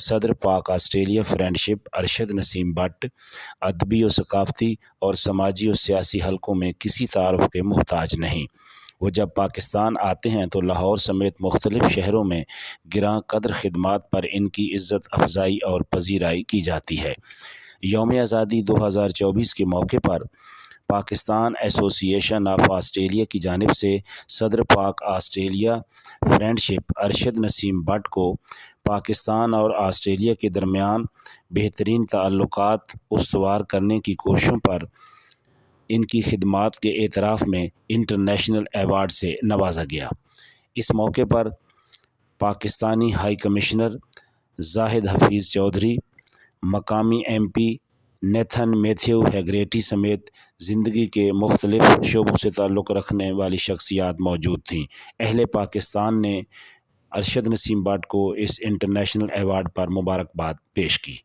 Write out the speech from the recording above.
صدر پاک Australia friendship Arshad Naseem but ادبی و ثقافتی اور سماجی و سیاسی حلقوں میں کسی تعارف کے محتاج نہیں۔ وہ جب پاکستان آتے ہیں تو لاہور سمیت مختلف شہروں میں گراں قدر خدمات پر ان کی عزت افزائی اور پذیرائی کی جاتی ہے۔ یوم آزادی 2024 کے موقع پر پاکستان ایسوسی ایشن آف آسٹریلیا کی جانب سے صدر پاک Australia friendship Arshad Naseem but کو پاکستان اور آسٹریلیا کے درمیان بہترین تعلقات استوار کرنے کی کوششوں پر ان کی خدمات کے اعتراف میں انٹرنیشنل ایوارڈ سے نوازا گیا۔ اس موقع پر پاکستانی ہائی کمشنر زاہد حفیظ چودھری، مقامی ایم پی نیتھن میتھیو ہیگریٹی سمیت زندگی کے مختلف شعبوں سے تعلق رکھنے والی شخصیات موجود تھیں۔ اہل پاکستان نے ارشد نسیم بٹ کو اس انٹرنیشنل ایوارڈ پر مبارکباد پیش کی۔